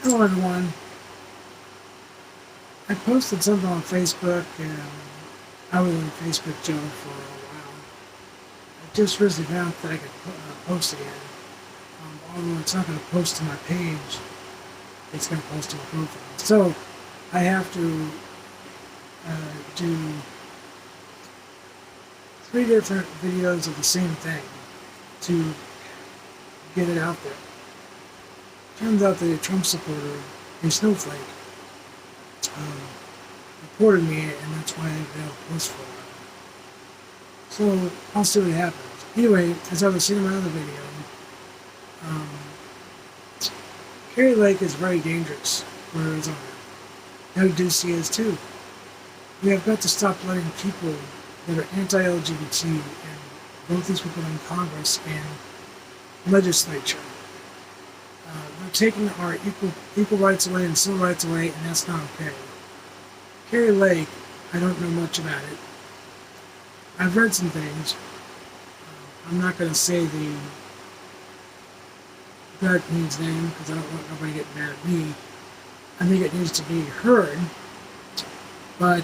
Hello everyone. I posted something on Facebook and I was in Facebook jail for a while. I just recently found out that I could post again. Although it's not going to post to my page, it's going to post to my profile. So I have to do 3 different videos of the same thing to get it out there. Turns out that a Trump supporter, a snowflake, um, reported me, and that's why I've been able to post for a while. So I'll see what happens. Anyway, as I was seeing in my other video, um, Kari Lake is very dangerous for Arizona. LGBTC is too. We have got to stop letting people that are anti-LGBT and both these people in Congress and legislature. They're taking our equal rights away and civil rights away, and that's not okay. Kari Lake, I don't know much about it. I've read some things. I'm not going to say the drag queen's name because I don't want nobody getting mad at me. I think it needs to be heard. But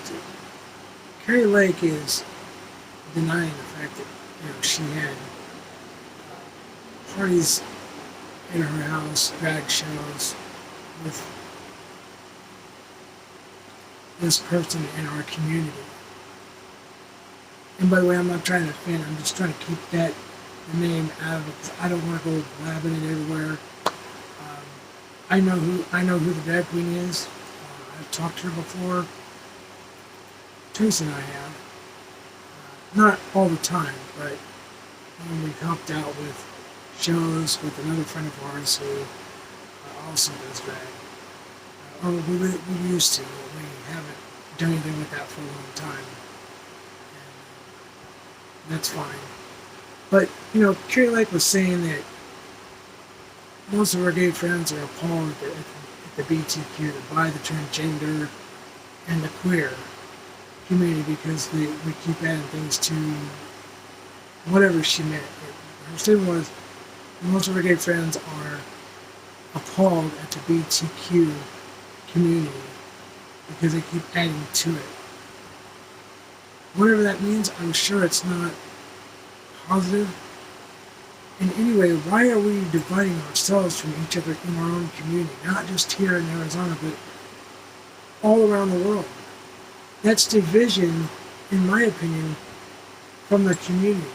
Kari Lake is denying the fact that she had parties in her house, drag shows with this person in our community. And by the way, I'm not trying to offend, I'm just trying to keep the name out of it because I don't want to go blabbing it everywhere. I know who the drag queen is. I've talked to her before. Teresa and I have. Not all the time, but when we've helped out with shows with another friend of ours who also does drag. Or we used to, but we haven't done anything with that for a long time. And that's fine. But, Kari Lake was saying that most of our gay friends are appalled at the BTQ, by the transgender and the queer community because we keep adding things to whatever she meant. Her statement was, most of our gay friends are appalled at the BTQ community because they keep adding to it. Whatever that means, I'm sure it's not positive. And anyway, why are we dividing ourselves from each other in our own community? Not just here in Arizona, but all around the world. That's division, in my opinion, from the community.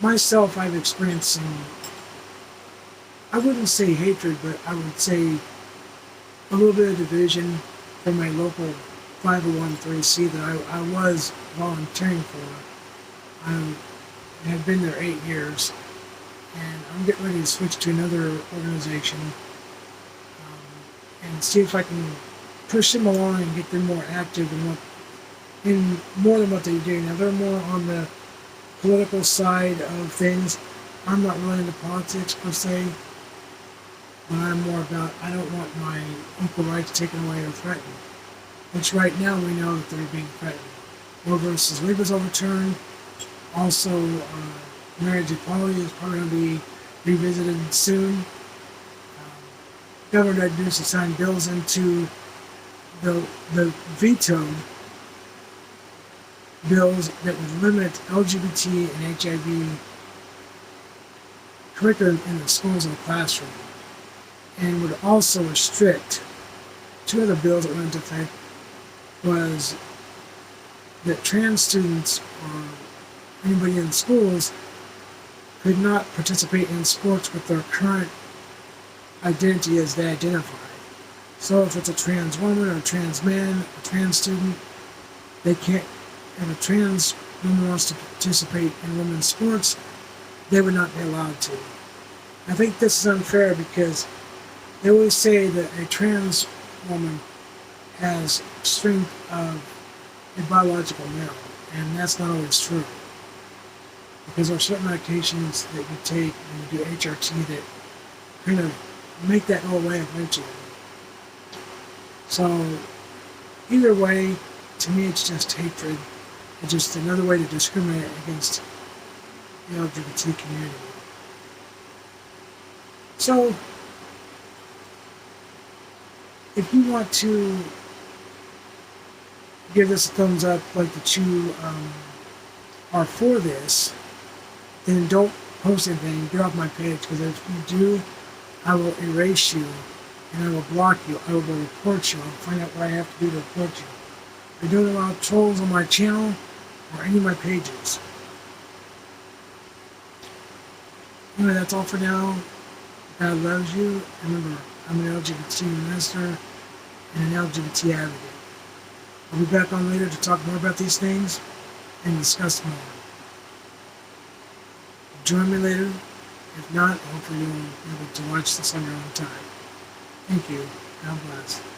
Myself, I've experienced some, I wouldn't say hatred, but I would say a little bit of division from my local 501(c) that I was volunteering for. I had been there 8 years, and I'm getting ready to switch to another organization and see if I can push them along and get them more active in more than what they do. Now, they're more on the political side of things. I'm not really into politics per se, but I'm more about, I don't want my equal rights taken away or threatened, which right now we know that they're being threatened. Roe versus Wade was overturned. Also, marriage equality is probably going to be revisited soon. Governor Newsom signed bills into the vetoed bills that would limit LGBT and HIV curriculum in the schools and the classroom, and would also restrict 2 other bills that went into effect was that trans students or anybody in schools could not participate in sports with their current identity as they identify. So if it's a trans woman or a trans man, a trans student, they can't, if a trans woman wants to participate in women's sports, they would not be allowed to. I think this is unfair because they always say that a trans woman has strength of a biological male, and that's not always true. Because there are certain medications that you take when you do HRT that kind of make that go away eventually. So, either way, to me it's just hatred. It's just another way to discriminate against the LGBT community. So, if you want to give this a thumbs up, like that you are for this, then don't post anything. Get off my page, because if you do, I will erase you and I will block you. I will report you. I'll find out what I have to do to report you. I don't allow trolls on my channel or any of my pages. Anyway, that's all for now. God loves you. Remember, I'm an LGBT minister and an LGBT advocate. I'll be back on later to talk more about these things and discuss more. Join me later. If not, hopefully you'll be able to watch this on your own time. Thank you. God bless.